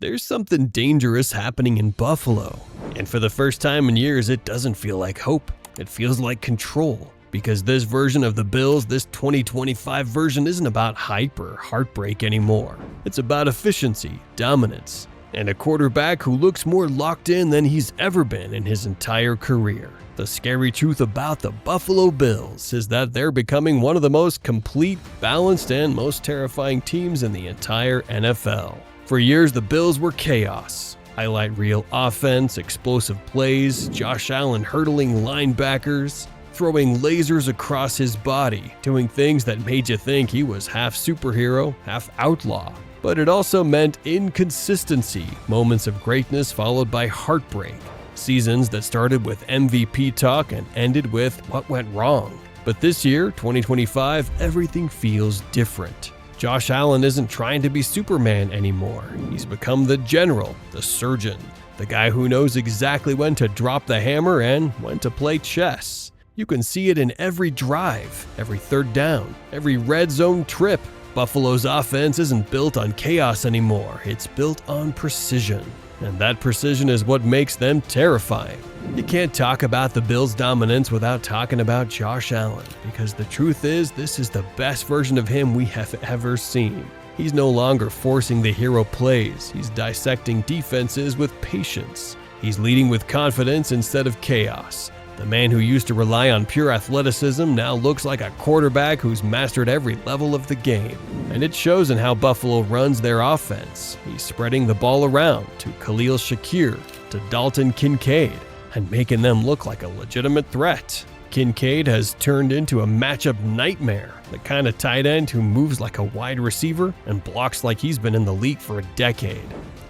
there's something dangerous happening in Buffalo. And for the first time in years, it doesn't feel like hope. It feels like control. Because this version of the Bills, this 2025 version, isn't about hype or heartbreak anymore. It's about efficiency, dominance, and a quarterback who looks more locked in than he's ever been in his entire career. The scary truth about the Buffalo Bills is that they're becoming one of the most complete, balanced, and most terrifying teams in the entire NFL. For years, the Bills were chaos. Highlight reel offense, explosive plays, Josh Allen hurdling linebackers, throwing lasers across his body, doing things that made you think he was half superhero, half outlaw. But it also meant inconsistency, moments of greatness followed by heartbreak, seasons that started with MVP talk and ended with what went wrong. But this year, 2025, everything feels different. Josh Allen isn't trying to be Superman anymore. He's become the general, the surgeon, the guy who knows exactly when to drop the hammer and when to play chess. You can see it in every drive, every third down, every red zone trip. Buffalo's offense isn't built on chaos anymore, it's built on precision. And that precision is what makes them terrifying. You can't talk about the Bills' dominance without talking about Josh Allen, because the truth is, this is the best version of him we have ever seen. He's no longer forcing the hero plays, he's dissecting defenses with patience. He's leading with confidence instead of chaos. The man who used to rely on pure athleticism now looks like a quarterback who's mastered every level of the game. And it shows in how Buffalo runs their offense. He's spreading the ball around to Khalil Shakir, to Dalton Kincaid, and making them look like a legitimate threat. Kincaid has turned into a matchup nightmare, the kind of tight end who moves like a wide receiver and blocks like he's been in the league for a decade.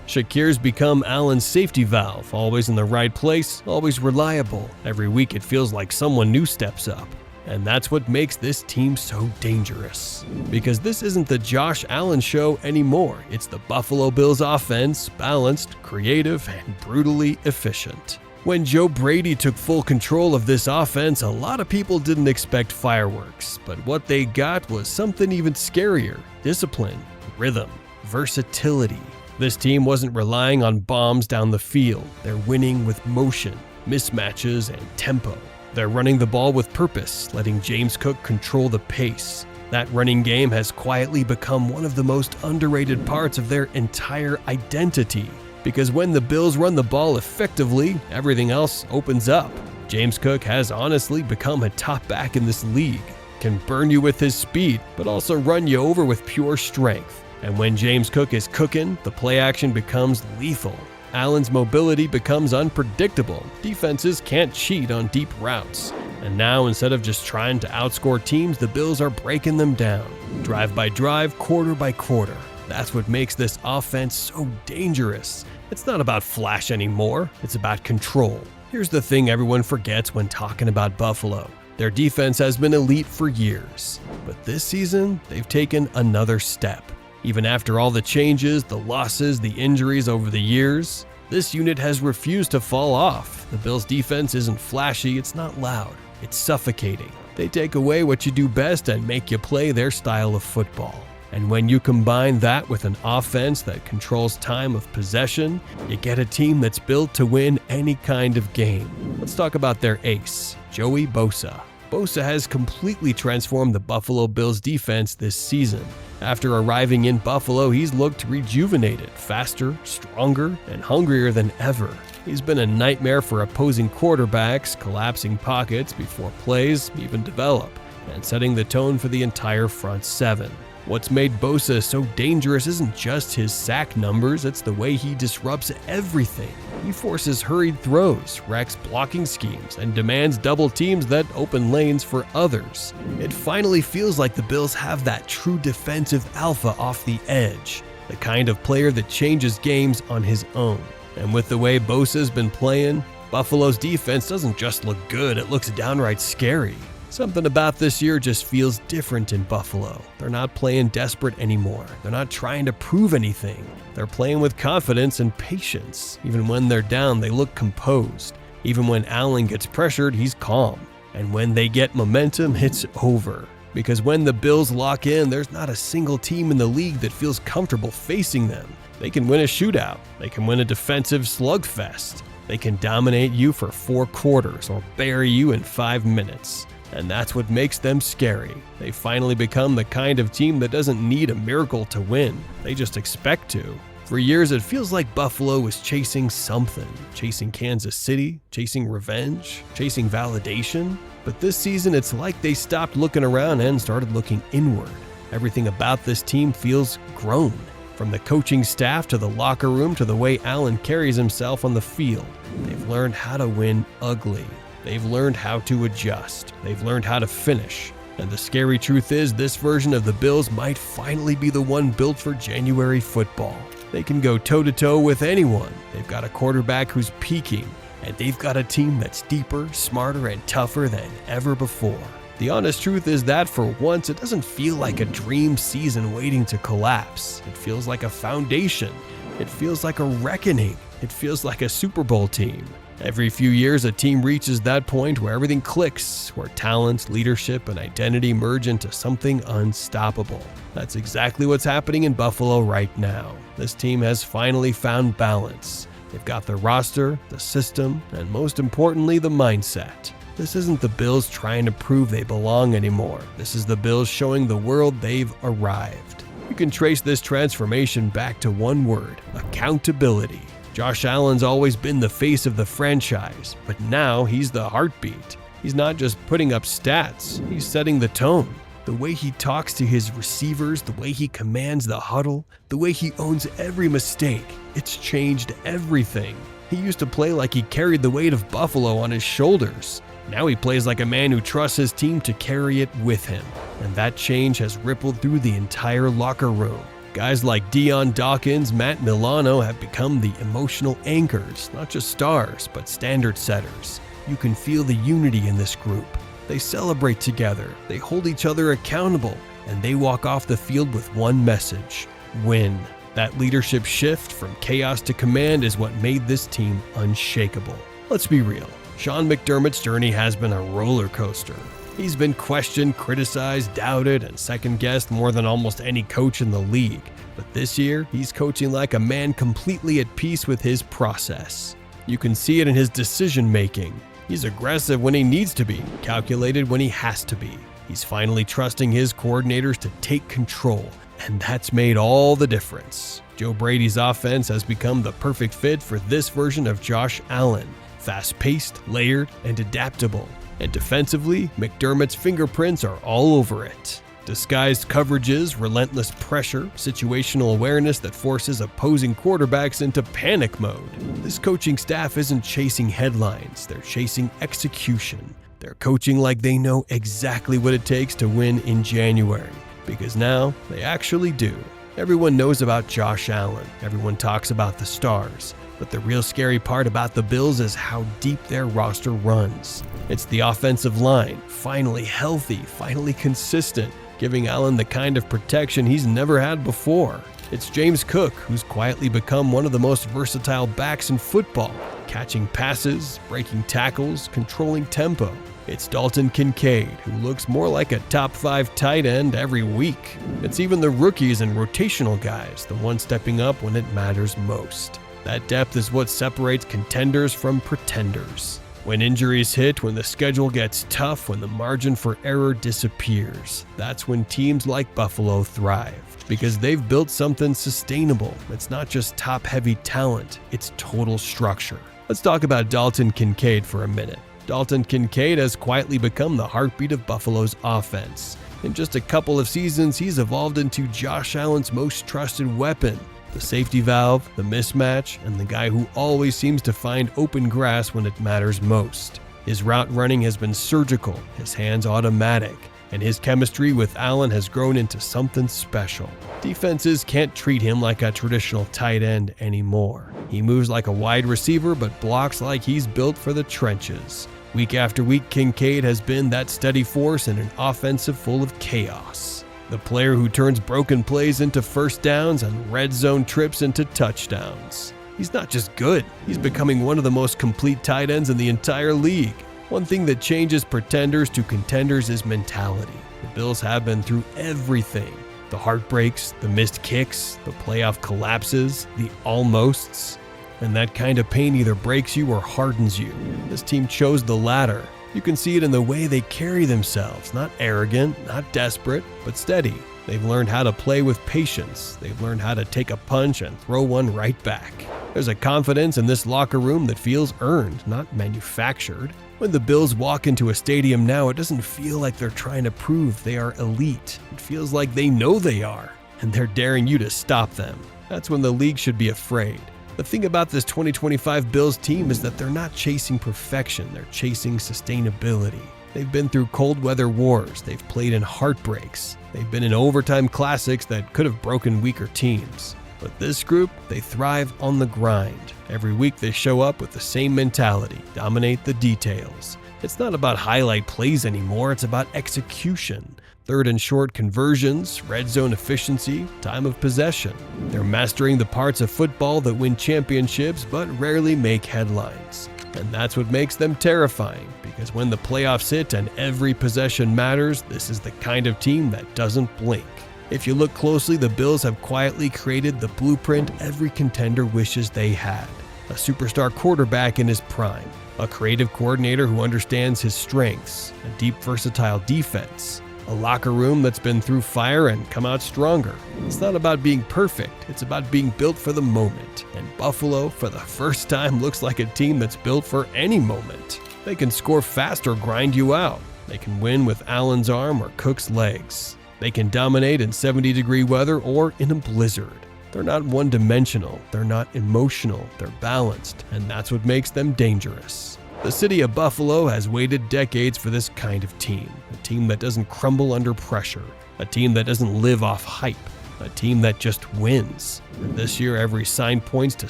Shakir's become Allen's safety valve, always in the right place, always reliable. Every week it feels like someone new steps up. And that's what makes this team so dangerous. Because this isn't the Josh Allen show anymore. It's the Buffalo Bills offense, balanced, creative, and brutally efficient. When Joe Brady took full control of this offense, a lot of people didn't expect fireworks. But what they got was something even scarier: discipline, rhythm, versatility. This team wasn't relying on bombs down the field. They're winning with motion, mismatches, and tempo. They're running the ball with purpose, letting James Cook control the pace. That running game has quietly become one of the most underrated parts of their entire identity. Because when the Bills run the ball effectively, everything else opens up. James Cook has honestly become a top back in this league. Can burn you with his speed, but also run you over with pure strength. And when James Cook is cooking, the play action becomes lethal. Allen's mobility becomes unpredictable. Defenses can't cheat on deep routes. And now, instead of just trying to outscore teams, the Bills are breaking them down. Drive by drive, quarter by quarter. That's what makes this offense so dangerous. It's not about flash anymore, it's about control. Here's the thing everyone forgets when talking about Buffalo. Their defense has been elite for years. But this season, they've taken another step. Even after all the changes, the losses, the injuries over the years, this unit has refused to fall off. The Bills' defense isn't flashy, it's not loud, it's suffocating. They take away what you do best and make you play their style of football. And when you combine that with an offense that controls time of possession, you get a team that's built to win any kind of game. Let's talk about their ace, Joey Bosa. Bosa has completely transformed the Buffalo Bills defense this season. After arriving in Buffalo, he's looked rejuvenated, faster, stronger, and hungrier than ever. He's been a nightmare for opposing quarterbacks, collapsing pockets before plays even develop, and setting the tone for the entire front seven. What's made Bosa so dangerous isn't just his sack numbers, it's the way he disrupts everything. He forces hurried throws, wrecks blocking schemes, and demands double teams that open lanes for others. It finally feels like the Bills have that true defensive alpha off the edge, the kind of player that changes games on his own. And with the way Bosa's been playing, Buffalo's defense doesn't just look good, it looks downright scary. Something about this year just feels different in Buffalo. They're not playing desperate anymore. They're not trying to prove anything. They're playing with confidence and patience. Even when they're down, they look composed. Even when Allen gets pressured, he's calm. And when they get momentum, it's over. Because when the Bills lock in, there's not a single team in the league that feels comfortable facing them. They can win a shootout. They can win a defensive slugfest. They can dominate you for 4 quarters or bury you in 5 minutes. And that's what makes them scary. They finally become the kind of team that doesn't need a miracle to win. They just expect to. For years, it feels like Buffalo was chasing something. Chasing Kansas City, chasing revenge, chasing validation. But this season, it's like they stopped looking around and started looking inward. Everything about this team feels grown. From the coaching staff to the locker room to the way Allen carries himself on the field. They've learned how to win ugly. They've learned how to adjust. They've learned how to finish. And the scary truth is, this version of the Bills might finally be the one built for January football. They can go toe-to-toe with anyone. They've got a quarterback who's peaking, and they've got a team that's deeper, smarter, and tougher than ever before. The honest truth is that for once, it doesn't feel like a dream season waiting to collapse. It feels like a foundation. It feels like a reckoning. It feels like a Super Bowl team. Every few years, a team reaches that point where everything clicks, where talent, leadership, and identity merge into something unstoppable. That's exactly what's happening in Buffalo right now. This team has finally found balance. They've got the roster, the system, and most importantly, the mindset. This isn't the Bills trying to prove they belong anymore. This is the Bills showing the world they've arrived. You can trace this transformation back to one word: accountability. Josh Allen's always been the face of the franchise, but now he's the heartbeat. He's not just putting up stats, he's setting the tone. The way he talks to his receivers, the way he commands the huddle, the way he owns every mistake, it's changed everything. He used to play like he carried the weight of Buffalo on his shoulders. Now he plays like a man who trusts his team to carry it with him. And that change has rippled through the entire locker room. Guys like Dion Dawkins, Matt Milano have become the emotional anchors, not just stars, but standard setters. You can feel the unity in this group. They celebrate together, they hold each other accountable, and they walk off the field with one message: win. That leadership shift from chaos to command is what made this team unshakable. Let's be real. Sean McDermott's journey has been a roller coaster. He's been questioned, criticized, doubted, and second-guessed more than almost any coach in the league. But this year, he's coaching like a man completely at peace with his process. You can see it in his decision-making. He's aggressive when he needs to be, calculated when he has to be. He's finally trusting his coordinators to take control, and that's made all the difference. Joe Brady's offense has become the perfect fit for this version of Josh Allen. Fast-paced, layered, and adaptable. And defensively, McDermott's fingerprints are all over it. Disguised coverages, relentless pressure, situational awareness that forces opposing quarterbacks into panic mode. This coaching staff isn't chasing headlines, they're chasing execution. They're coaching like they know exactly what it takes to win in January, because now they actually do. Everyone knows about Josh Allen, everyone talks about the stars. But the real scary part about the Bills is how deep their roster runs. It's the offensive line, finally healthy, finally consistent, giving Allen the kind of protection he's never had before. It's James Cook, who's quietly become one of the most versatile backs in football, catching passes, breaking tackles, controlling tempo. It's Dalton Kincaid, who looks more like a top 5 tight end every week. It's even the rookies and rotational guys, the ones stepping up when it matters most. That depth is what separates contenders from pretenders. When injuries hit, when the schedule gets tough, when the margin for error disappears, that's when teams like Buffalo thrive. Because they've built something sustainable. It's not just top-heavy talent, it's total structure. Let's talk about Dalton Kincaid for a minute. Dalton Kincaid has quietly become the heartbeat of Buffalo's offense. In just a couple of seasons, he's evolved into Josh Allen's most trusted weapon. The safety valve, the mismatch, and the guy who always seems to find open grass when it matters most. His route running has been surgical, his hands automatic, and his chemistry with Allen has grown into something special. Defenses can't treat him like a traditional tight end anymore. He moves like a wide receiver but blocks like he's built for the trenches. Week after week, Kincaid has been that steady force in an offensive full of chaos. The player who turns broken plays into first downs and red zone trips into touchdowns. He's not just good, he's becoming one of the most complete tight ends in the entire league. One thing that changes pretenders to contenders is mentality. The Bills have been through everything. The heartbreaks, the missed kicks, the playoff collapses, the almosts. And that kind of pain either breaks you or hardens you. This team chose the latter. You can see it in the way they carry themselves, not arrogant, not desperate, but steady. They've learned how to play with patience. They've learned how to take a punch and throw one right back. There's a confidence in this locker room that feels earned, not manufactured. When the Bills walk into a stadium now, it doesn't feel like they're trying to prove they are elite. It feels like they know they are, and they're daring you to stop them. That's when the league should be afraid. The thing about this 2025 Bills team is that they're not chasing perfection, they're chasing sustainability. They've been through cold weather wars, they've played in heartbreaks, they've been in overtime classics that could have broken weaker teams. But this group, they thrive on the grind. Every week they show up with the same mentality, dominate the details. It's not about highlight plays anymore, it's about execution. Third and short conversions, red zone efficiency, time of possession. They're mastering the parts of football that win championships but rarely make headlines. And that's what makes them terrifying, because when the playoffs hit and every possession matters, this is the kind of team that doesn't blink. If you look closely, the Bills have quietly created the blueprint every contender wishes they had. A superstar quarterback in his prime, a creative coordinator who understands his strengths, a deep, versatile defense, a locker room that's been through fire and come out stronger. It's not about being perfect, it's about being built for the moment. And Buffalo, for the first time, looks like a team that's built for any moment. They can score fast or grind you out. They can win with Allen's arm or Cook's legs. They can dominate in 70-degree weather or in a blizzard. They're not one-dimensional, they're not emotional, they're balanced, and that's what makes them dangerous. The city of Buffalo has waited decades for this kind of team, a team that doesn't crumble under pressure, a team that doesn't live off hype, a team that just wins. And this year, every sign points to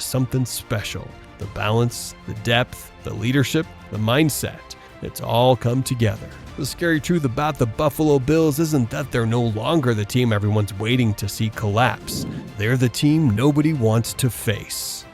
something special. The balance, the depth, the leadership, the mindset, it's all come together. The scary truth about the Buffalo Bills isn't that they're no longer the team everyone's waiting to see collapse. They're the team nobody wants to face.